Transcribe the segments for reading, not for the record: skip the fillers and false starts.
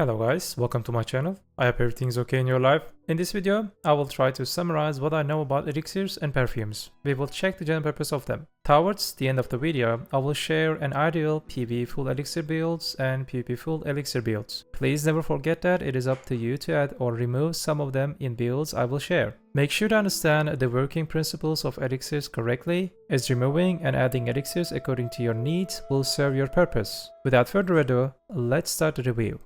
Hello guys, welcome to my channel. I hope everything's okay in your life. In this video, I will try to summarize what I know about elixirs and perfumes. We will check the general purpose of them. Towards the end of the video, I will share an ideal PvE full elixir builds and PvP full elixir builds. Please never forget that it is up to you to add or remove some of them in builds I will share. Make sure to understand the working principles of elixirs correctly, as removing and adding elixirs according to your needs will serve your purpose. Without further ado, let's start the review.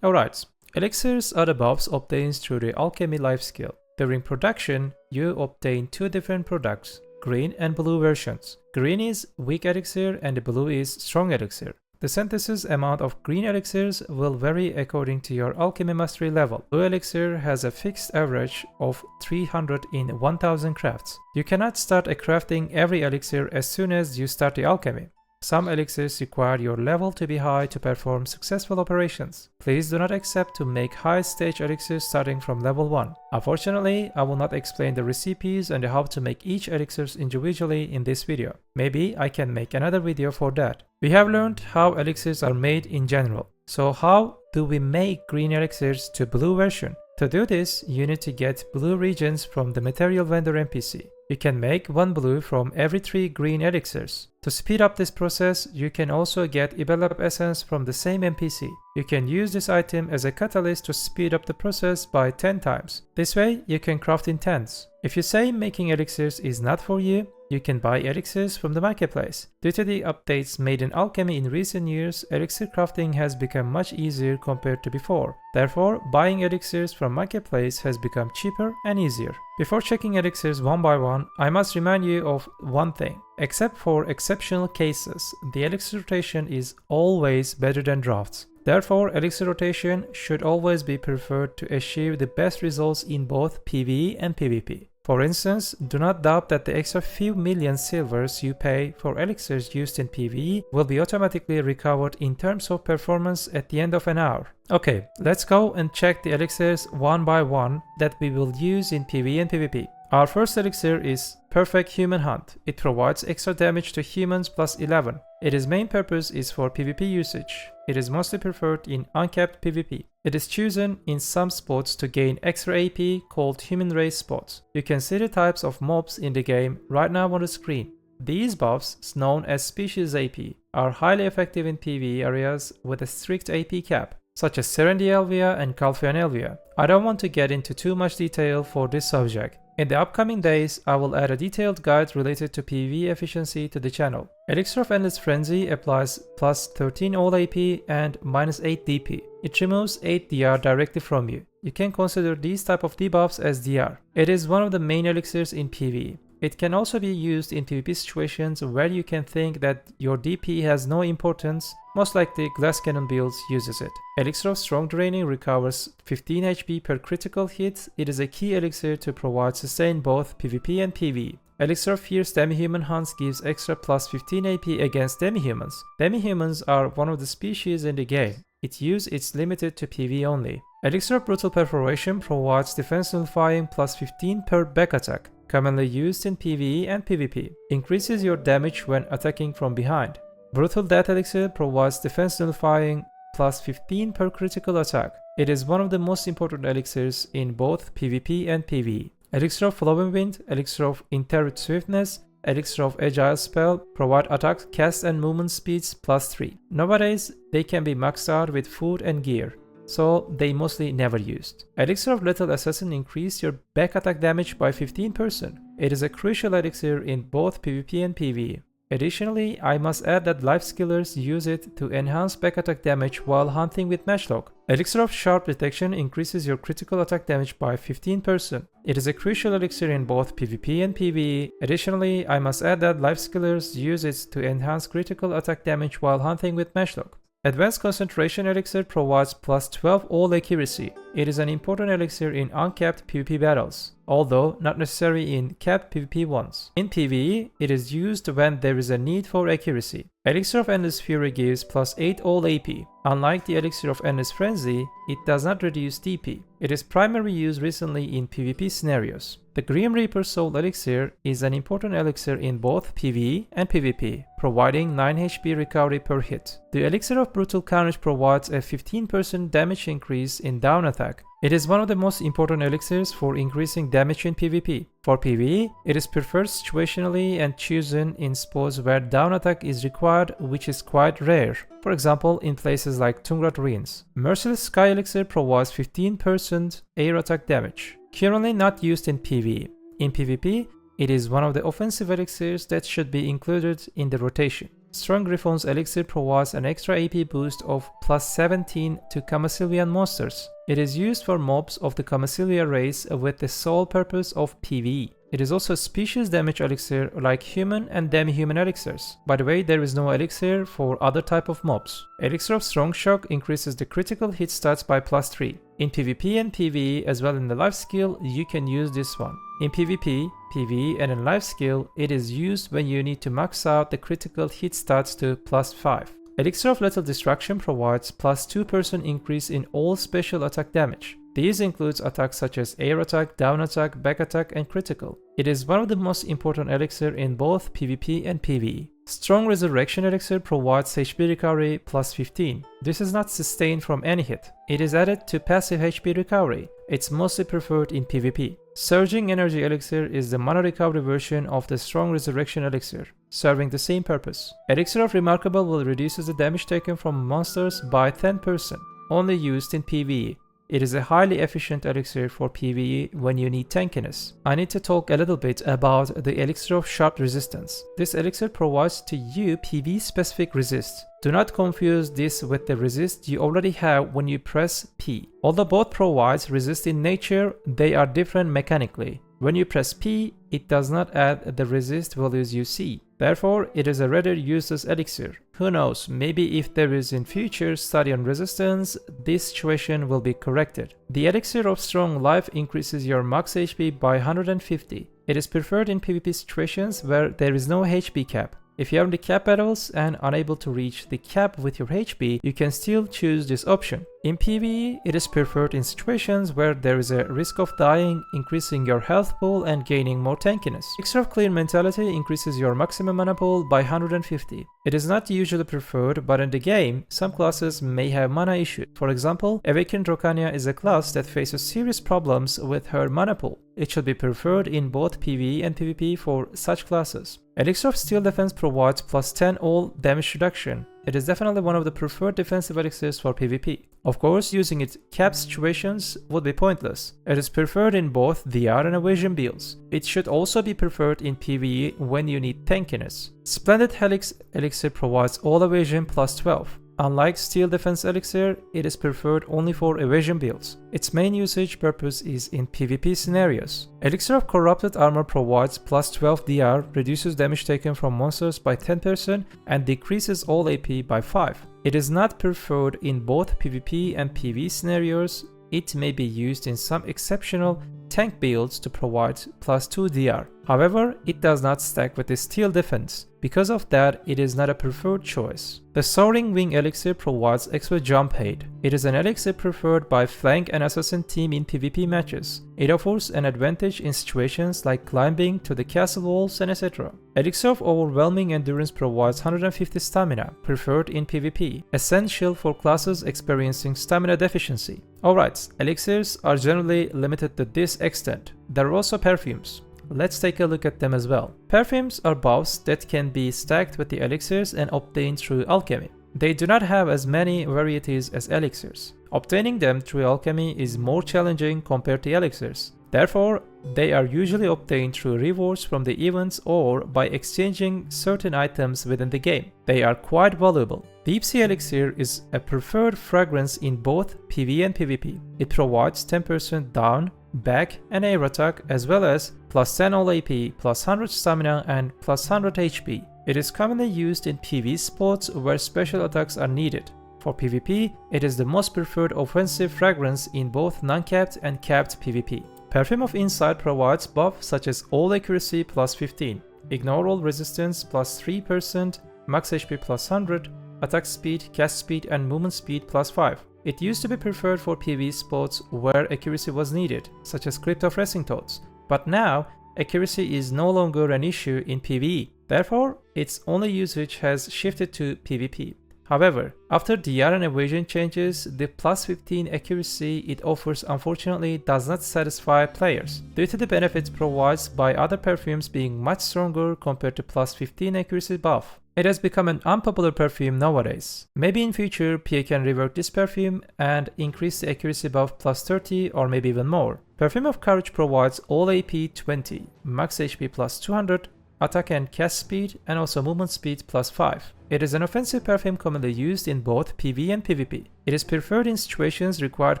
Alright, elixirs are the buffs obtained through the alchemy life skill. During production, you obtain two different products, green and blue versions. Green is weak elixir and the blue is strong elixir. The synthesis amount of green elixirs will vary according to your alchemy mastery level. Blue elixir has a fixed average of 300 in 1000 crafts. You cannot start a crafting every elixir as soon as you start the alchemy. Some elixirs require your level to be high to perform successful operations. Please do not accept to make high stage elixirs starting from level 1. Unfortunately, I will not explain the recipes and how to make each elixirs individually in this video. Maybe I can make another video for that. We have learned how elixirs are made in general. So how do we make green elixirs to blue version? To do this, you need to get blue regions from the material vendor NPC. You can make one blue from every 3 green elixirs. To speed up this process, you can also get Ibelab essence from the same NPC. You can use this item as a catalyst to speed up the process by 10 times. This way, you can craft in tens. If you say making elixirs is not for you, you can buy elixirs from the marketplace. Due to the updates made in alchemy in recent years, elixir crafting has become much easier compared to before. Therefore, buying elixirs from marketplace has become cheaper and easier. Before checking elixirs one by one, I must remind you of one thing. Except for exceptional cases, the elixir rotation is always better than drafts. Therefore, elixir rotation should always be preferred to achieve the best results in both PvE and PvP. For instance, do not doubt that the extra few million silvers you pay for elixirs used in PvE will be automatically recovered in terms of performance at the end of an hour. Okay, let's go and check the elixirs one by one that we will use in PvE and PvP. Our first elixir is Perfect Human Hunt. It provides extra damage to humans plus 11. Its main purpose is for PvP usage. It is mostly preferred in uncapped PvP. It is chosen in some spots to gain extra AP called human race spots. You can see the types of mobs in the game right now on the screen. These buffs, known as species AP, are highly effective in PvE areas with a strict AP cap, such as Serendielvia and Calphianelvia. I don't want to get into too much detail for this subject. In the upcoming days, I will add a detailed guide related to PvE efficiency to the channel. Elixir of Endless Frenzy applies plus 13 all AP and minus 8 DP. It removes 8 DR directly from you. You can consider these type of debuffs as DR. It is one of the main elixirs in PvE. It can also be used in PvP situations where you can think that your DP has no importance. Most likely Glass Cannon builds uses it. Elixir of Strong Draining recovers 15 HP per critical hit. It is a key elixir to provide sustain both PvP and PvE. Elixir of Fierce Demi-Human Hunts gives extra plus 15 AP against demi-humans. Demi-humans are one of the species in the game. Its use is limited to PvE only. Elixir of Brutal Perforation provides defense nullifying plus 15 per back attack. Commonly used in PvE and PvP. Increases your damage when attacking from behind. Brutal Death Elixir provides defense nullifying plus 15 per critical attack. It is one of the most important elixirs in both PvP and PvE. Elixir of Flowing Wind, Elixir of Interrupt Swiftness, Elixir of Agile Spell provide attack, cast and movement speeds plus 3. Nowadays, they can be maxed out with food and gear, so they mostly never used. Elixir of Lethal Assassin increase your back attack damage by 15%. It is a crucial elixir in both PvP and PvE. Additionally, I must add that life skillers use it to enhance back attack damage while hunting with Matchlock. Elixir of Sharp Detection increases your critical attack damage by 15%. It is a crucial elixir in both PvP and PvE. Additionally, I must add that life skillers use it to enhance critical attack damage while hunting with Matchlock. Advanced Concentration Elixir provides plus 12 all accuracy. It is an important elixir in uncapped PvP battles, although not necessary in capped PvP ones. In PvE, it is used when there is a need for accuracy. Elixir of Endless Fury gives plus 8 all AP. Unlike the Elixir of Endless Frenzy, it does not reduce DP. It is primarily used recently in PvP scenarios. The Grim Reaper Soul Elixir is an important elixir in both PvE and PvP, providing 9 HP recovery per hit. The Elixir of Brutal Carnage provides a 15% damage increase in down attack. It is one of the most important elixirs for increasing damage in PvP. For PvE, it is preferred situationally and chosen in spots where down attack is required, which is quite rare. For example, in places like Tungrat Ruins. Merciless Sky Elixir provides 15% air attack damage. Currently not used in PvE. In PvP, it is one of the offensive elixirs that should be included in the rotation. Strong Griffon's elixir provides an extra AP boost of plus 17 to Camasilian monsters. It is used for mobs of the Camasilia race with the sole purpose of PvE. It is also a species damage elixir like human and demi-human elixirs. By the way, there is no elixir for other type of mobs. Elixir of Strong Shock increases the critical hit stats by plus 3. In PvP and PvE as well in the life skill, you can use this one. In PvP, PvE and in life skill, it is used when you need to max out the critical hit stats to plus 5. Elixir of Lethal Destruction provides plus 2% increase in all special attack damage. These includes attacks such as air attack, down attack, back attack, and critical. It is one of the most important elixir in both PvP and PvE. Strong Resurrection Elixir provides HP recovery plus 15. This is not sustained from any hit. It is added to passive HP recovery. It's mostly preferred in PvP. Surging Energy Elixir is the mana recovery version of the Strong Resurrection Elixir, serving the same purpose. Elixir of Remarkable will reduce the damage taken from monsters by 10%, only used in PvE. It is a highly efficient elixir for PvE when you need tankiness. I need to talk a little bit about the Elixir of Sharp Resistance. This elixir provides to you PvE specific resist. Do not confuse this with the resist you already have when you press P. Although both provides resist in nature, they are different mechanically. When you press P, it does not add the resist values you see. Therefore, it is a rather useless elixir. Who knows, maybe if there is in future study on resistance, this situation will be corrected. The Elixir of Strong Life increases your max HP by 150. It is preferred in PvP situations where there is no HP cap. If you are in the cap battles and unable to reach the cap with your HP, you can still choose this option. In PvE, it is preferred in situations where there is a risk of dying, increasing your health pool and gaining more tankiness. Elixir of Clear Mentality increases your maximum mana pool by 150. It is not usually preferred, but in the game, some classes may have mana issues. For example, Awakened Rokania is a class that faces serious problems with her mana pool. It should be preferred in both PvE and PvP for such classes. Elixir of Steel Defense provides plus 10 all damage reduction. It is definitely one of the preferred defensive elixirs for PvP. Of course, using it cap situations would be pointless. It is preferred in both DR and evasion builds. It should also be preferred in PvE when you need tankiness. Splendid Helix Elixir provides all evasion plus 12. Unlike Steel Defense Elixir, it is preferred only for evasion builds. Its main usage purpose is in PvP scenarios. Elixir of Corrupted Armor provides plus 12 DR, reduces damage taken from monsters by 10% and decreases all AP by 5. It is not preferred in both PvP and PvE scenarios. It may be used in some exceptional tank builds to provide plus 2 DR. However, it does not stack with the Steel Defense. Because of that, it is not a preferred choice. The Soaring Wing Elixir provides extra jump height. It is an elixir preferred by flank and assassin team in PvP matches. It offers an advantage in situations like climbing to the castle walls and etc. Elixir of Overwhelming Endurance provides 150 stamina, preferred in PvP, essential for classes experiencing stamina deficiency. Alright, elixirs are generally limited to this extent. There are also perfumes. Let's take a look at them as well. Perfumes are buffs that can be stacked with the elixirs and obtained through alchemy. They do not have as many varieties as elixirs. Obtaining them through alchemy is more challenging compared to elixirs. Therefore, they are usually obtained through rewards from the events or by exchanging certain items within the game. They are quite valuable. Deep Sea Elixir is a preferred fragrance in both PvE and PvP. It provides 10% down, back and air attack as well as plus 10 all AP, plus 100 stamina and plus 100 HP. It is commonly used in PvE spots where special attacks are needed. For PvP, it is the most preferred offensive fragrance in both non-capped and capped PvP. Perfume of Insight provides buffs such as all accuracy plus 15, ignore all resistance plus 3%, max HP plus 100, attack speed, cast speed and movement speed plus 5. It used to be preferred for PvE spots where accuracy was needed, such as Crypt of Racing Toads. but now accuracy is no longer an issue in PvE. Therefore, its only usage has shifted to PvP. However, after DR and evasion changes, the plus 15 accuracy it offers unfortunately does not satisfy players, due to the benefits provided by other perfumes being much stronger compared to plus 15 accuracy buff. It has become an unpopular perfume nowadays. Maybe in future PA can rework this perfume and increase the accuracy buff plus 30 or maybe even more. Perfume of Courage provides all AP 20, max HP plus 200, attack and cast speed, and also movement speed plus 5. It is an offensive perfume commonly used in both PvE and PvP. It is preferred in situations requiring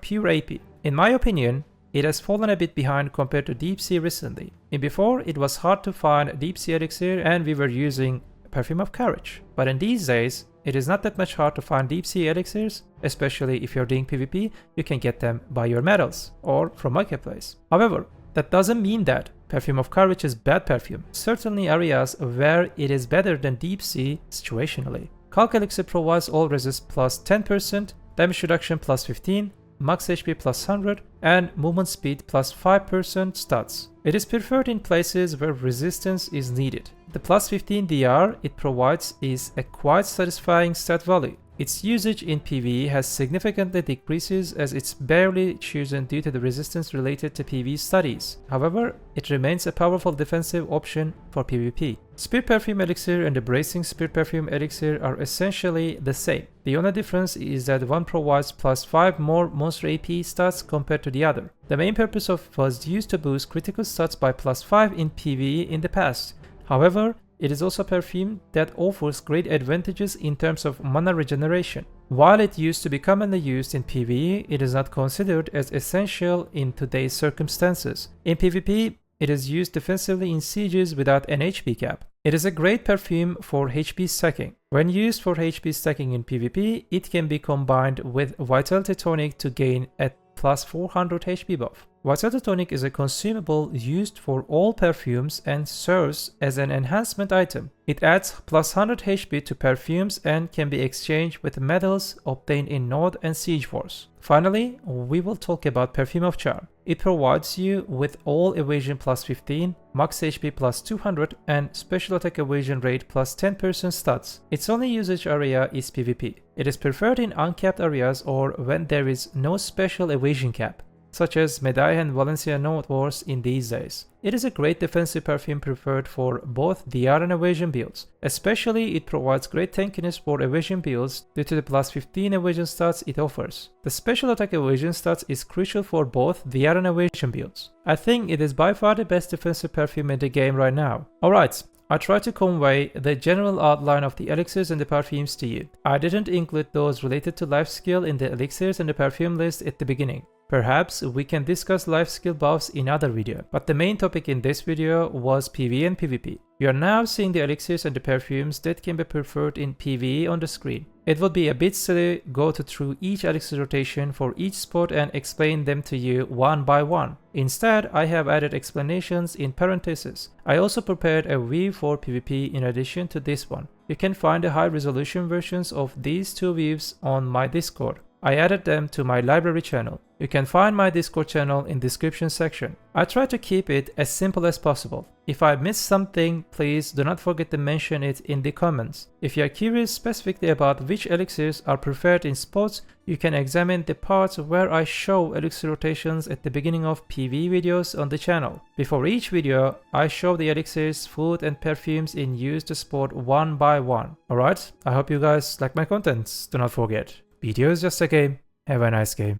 pure AP. In my opinion, it has fallen a bit behind compared to Deep Sea recently. Before, it was hard to find Deep Sea Elixir and we were using Perfume of Courage. But in these days, it is not that much hard to find Deep Sea Elixirs, especially if you're doing PvP, you can get them by your medals or from Marketplace. However, that doesn't mean that Perfume of Courage is bad perfume. Certainly areas where it is better than Deep Sea situationally. Calc Elixir provides all resist plus 10%, damage reduction plus 15, max HP plus 100, and movement speed plus 5% stats. It is preferred in places where resistance is needed. The plus 15 DR it provides is a quite satisfying stat value. Its usage in PvE has significantly decreases as it's barely chosen due to the resistance related to PvE studies. However, it remains a powerful defensive option for PvP. Spirit Perfume Elixir and the Bracing Spirit Perfume Elixir are essentially the same. The only difference is that one provides plus 5 more monster AP stats compared to the other. The main purpose of was used to boost critical stats by plus 5 in PvE in the past. However, it is also a perfume that offers great advantages in terms of mana regeneration. While it used to be commonly used in PvE, it is not considered as essential in today's circumstances. In PvP, it is used defensively in sieges without an HP cap. It is a great perfume for HP stacking. When used for HP stacking in PvP, it can be combined with Vitality Tonic to gain a plus 400 HP buff. Vitality Tonic is a consumable used for all perfumes and serves as an enhancement item. It adds plus 100 HP to perfumes and can be exchanged with medals obtained in Node and Siege Wars. Finally, we will talk about Perfume of Charm. It provides you with all evasion plus 15, max HP plus 200, and special attack evasion rate plus 10% stats. Its only usage area is PvP. It is preferred in uncapped areas or when there is no special evasion cap, such as Medai and Valencia Node Wars in these days. It is a great defensive perfume preferred for both DR and evasion builds. Especially it provides great tankiness for evasion builds due to the plus 15 evasion stats it offers. The special attack evasion stats is crucial for both DR and evasion builds. I think it is by far the best defensive perfume in the game right now. Alright, I tried to convey the general outline of the elixirs and the perfumes to you. I didn't include those related to life skill in the elixirs and the perfume list at the beginning. Perhaps we can discuss life skill buffs in other video, but the main topic in this video was PvE and PvP. You are now seeing the elixirs and the perfumes that can be preferred in PvE on the screen. It would be a bit silly go through each elixir rotation for each spot and explain them to you one by one. Instead, I have added explanations in parentheses. I also prepared a view for PvP in addition to this one. You can find the high resolution versions of these two views on my Discord. I added them to my library channel. You can find my Discord channel in description section. I try to keep it as simple as possible. If I missed something, please do not forget to mention it in the comments. If you are curious specifically about which elixirs are preferred in spots, you can examine the parts where I show elixir rotations at the beginning of PvE videos on the channel. Before each video, I show the elixirs, food and perfumes in use to spot one by one. Alright, I hope you guys like my contents. Do not forget, BDO is just a game. Have a nice game.